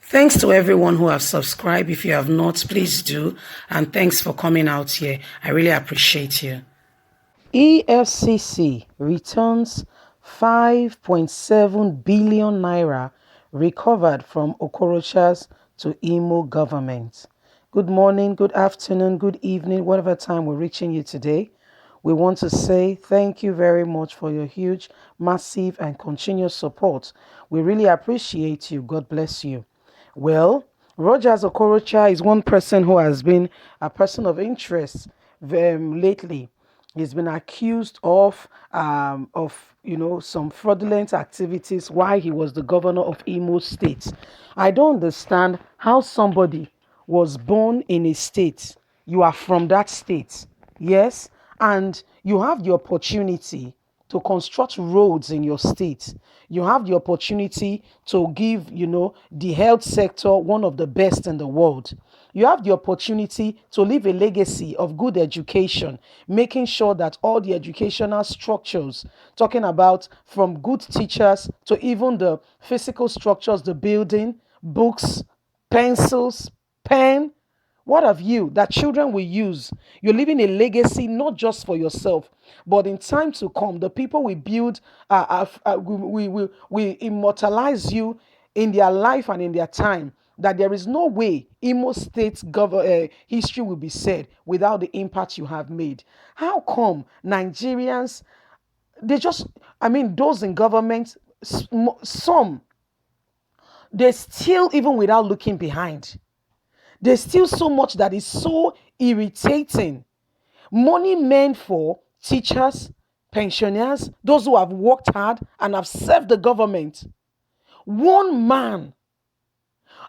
Thanks to everyone who have subscribed. If you have not, please do. And thanks for coming out here. I really appreciate you. EFCC returns 5.7 billion naira recovered from OKOROCHAs to IMO government. Good morning, good afternoon, good evening, whatever time we're reaching you today. We want to say thank you very much for your huge, massive, and continuous support. We really appreciate you. God bless you. Well, Rogers Okorocha is one person who has been a person of interest lately. He's been accused of some fraudulent activities while he was the governor of Imo State. I don't understand how somebody was born in a state. You are from that state, yes, and you have the opportunity to construct roads in your state. You have the opportunity to give, the health sector one of the best in the world. You have the opportunity to leave a legacy of good education, making sure that all the educational structures, talking about from good teachers to even the physical structures, the building, books, pencils, pen, what have you that children will use? You're leaving a legacy not just for yourself, but in time to come, the people we build, we immortalize you in their life and in their time. That there is no way Imo State history will be said without the impact you have made. How come Nigerians, those in government, some, they still, even without looking behind, there's still so much that is so irritating. Money meant for teachers, pensioners, those who have worked hard and have served the government. One man,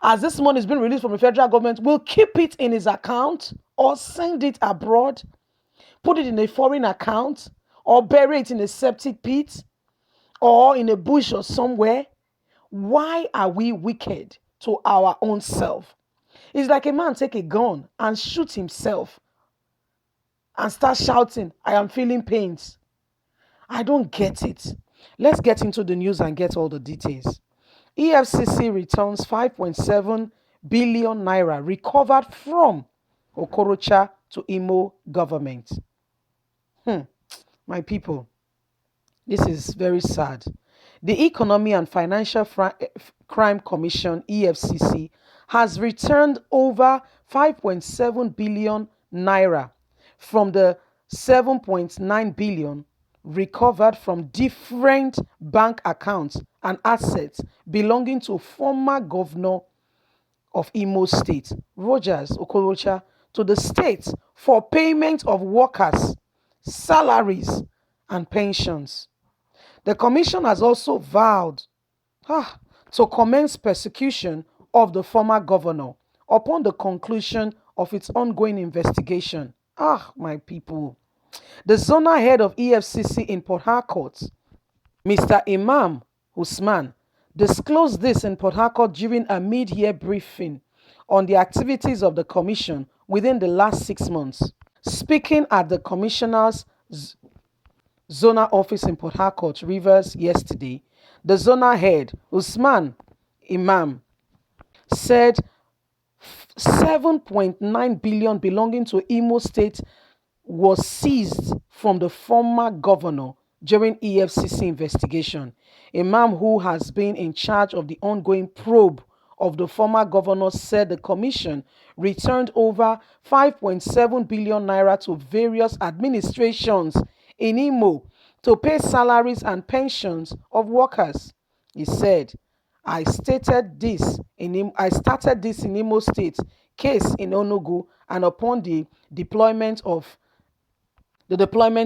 as this money is being released from the federal government, will keep it in his account or send it abroad, put it in a foreign account, or bury it in a septic pit or in a bush or somewhere. Why are we wicked to our own self? It's like a man take a gun and shoot himself and start shouting, I am feeling pains. I don't get it. Let's get into the news and get all the details. EFCC returns 5.7 billion naira recovered from OKOROCHA to IMO government. My people, this is very sad. The Economy and Financial Crime Commission, EFCC, has returned over 5.7 billion naira from the 7.9 billion recovered from different bank accounts and assets belonging to former governor of Imo State, Rogers Okorocha, to the state for payment of workers' salaries and pensions. The commission has also vowed to commence persecution of the former governor upon the conclusion of its ongoing investigation. My people. The zonal head of EFCC in Port Harcourt, Mr. Imam Usman, disclosed this in Port Harcourt during a mid-year briefing on the activities of the commission within the last 6 months. Speaking at the commissioner's zonal office in Port Harcourt, Rivers, yesterday, the zonal head, Usman Imam, said 7.9 billion belonging to Imo State was seized from the former governor during EFCC investigation. Imam, who has been in charge of the ongoing probe of the former governor, said the commission returned over 5.7 billion naira to various administrations in Imo to pay salaries and pensions of workers. He said, I started this in Imo State case in Onugu, and upon the deployment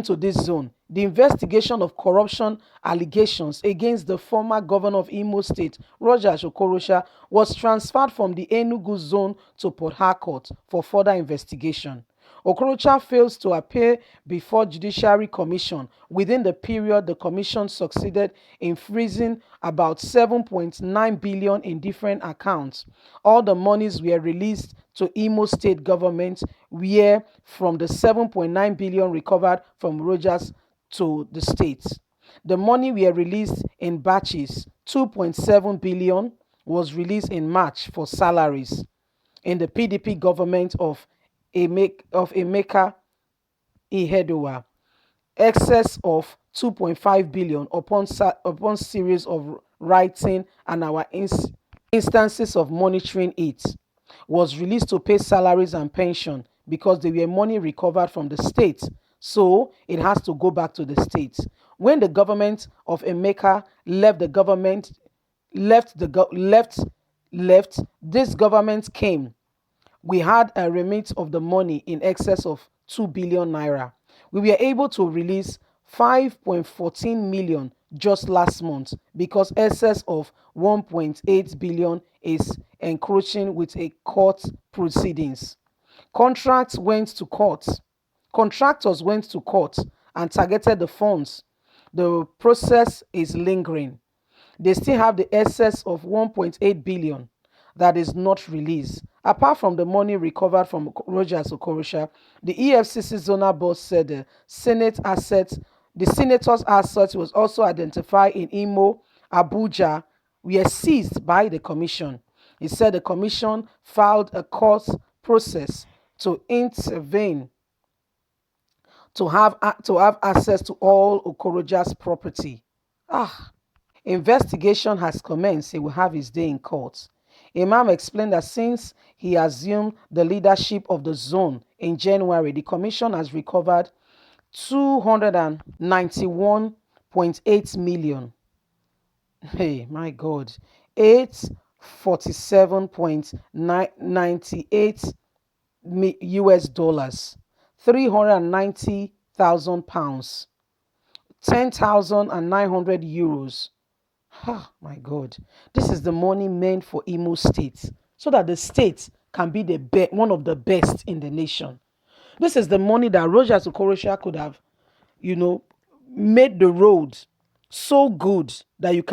to this zone, the investigation of corruption allegations against the former governor of Imo State, Rogers Okorocha, was transferred from the Enugu zone to Port Harcourt for further investigation. Okorocha fails to appear before Judiciary Commission within the period. The commission succeeded in freezing about 7.9 billion in different accounts. All the monies were released to Imo State government were from the 7.9 billion recovered from Rogers to the states. The money were released in batches: 2.7 billion, was released in March for salaries in the PDP government of Emeka Ihediowa, excess of 2.5 billion upon series of writing and our instances of monitoring it, was released to pay salaries and pension because they were money recovered from the state, so it has to go back to the state. When the government of Emeka left the government left the go- left this government came, we had a remit of the money in excess of 2 billion naira. We were able to release 5.14 million just last month because excess of 1.8 billion is encroaching with a court proceedings. Contracts went to court. Contractors went to court and targeted the funds. The process is lingering. They still have the excess of 1.8 billion that is not released. Apart from the money recovered from Rogers Okorocha, the EFCC zonal boss said the senator's assets was also identified in IMO, Abuja, were seized by the commission. He said the commission filed a court process to intervene to have access to all Okorocha's property. Ah. Investigation has commenced. He will have his day in court. Imam explained that since he assumed the leadership of the zone in January, the commission has recovered 291.8 million. Hey, my God. 847.98 US dollars, 390,000 pounds, 10,900 euros. Oh my God. This is the money meant for Imo State so that the state can be one of the best in the nation. This is the money that Rogers Okorocha could have, made the road so good that you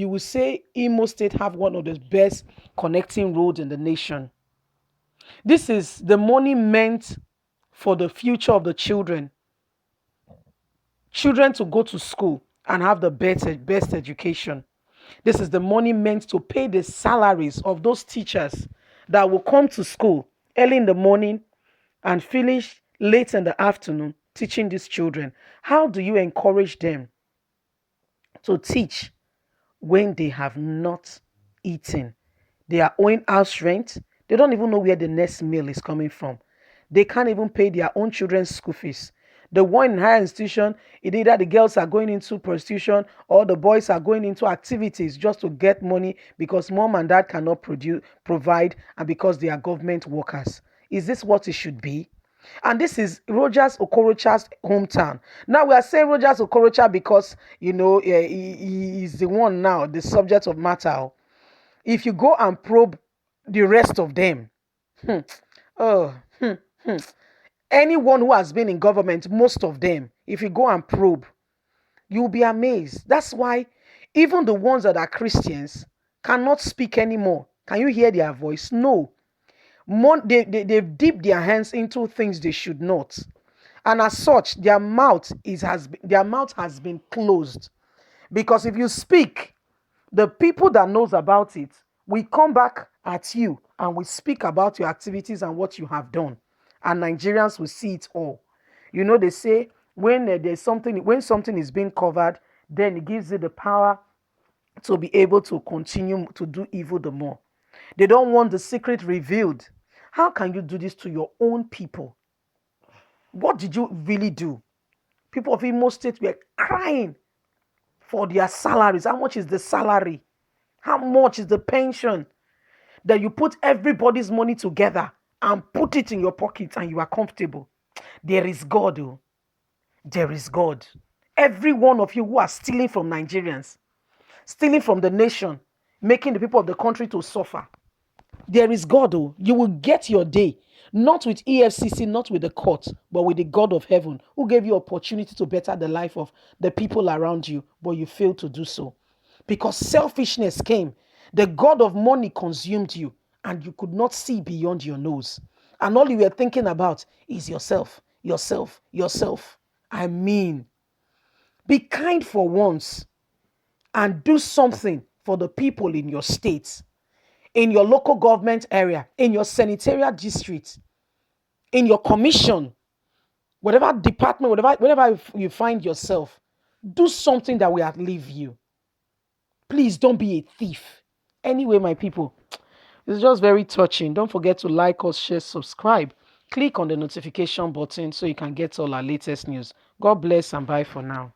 will say Imo State have one of the best connecting roads in the nation. This is the money meant for the future of the children to go to school and have the best education. This is the money meant to pay the salaries of those teachers that will come to school early in the morning and finish late in the afternoon teaching these children. How do you encourage them to teach when they have not eaten? They are owing house rent. They don't even know where the next meal is coming from. They can't even pay their own children's school fees. The one in higher institution, either the girls are going into prostitution or the boys are going into activities just to get money because mom and dad cannot provide, and because they are government workers. Is this what it should be? And this is Rogers Okorocha's hometown. Now we are saying Rogers Okorocha because he is the one now, the subject of matter. If you go and probe the rest of them, anyone who has been in government, most of them, if you go and probe, you'll be amazed. That's why even the ones that are Christians cannot speak anymore. Can you hear their voice? No. They've dipped their hands into things they should not. And as such, their mouth has been closed. Because if you speak, the people that knows about it, we come back at you and we speak about your activities and what you have done. And Nigerians will see it all. They say when something is being covered, then it gives you the power to be able to continue to do evil the more. They don't want the secret revealed. How can you do this to your own people? What did you really do? People of Imo State were crying for their salaries. How much is the salary? How much is the pension? That you put everybody's money together and put it in your pocket and you are comfortable. There is God. Oh. There is God. Every one of you who are stealing from Nigerians, stealing from the nation, making the people of the country to suffer. There is God. Oh. You will get your day. Not with EFCC, not with the court, but with the God of heaven who gave you opportunity to better the life of the people around you, but you failed to do so. Because selfishness came. The God of money consumed you and you could not see beyond your nose. And all you were thinking about is yourself, yourself, yourself. I mean, be kind for once and do something for the people in your state, in your local government area, in your senatorial district, in your commission, whatever department, whatever you find yourself, do something that will outlive you. Please don't be a thief. Anyway, my people, it's just very touching. Don't forget to like us, share, subscribe. Click on the notification button so you can get all our latest news. God bless and bye for now.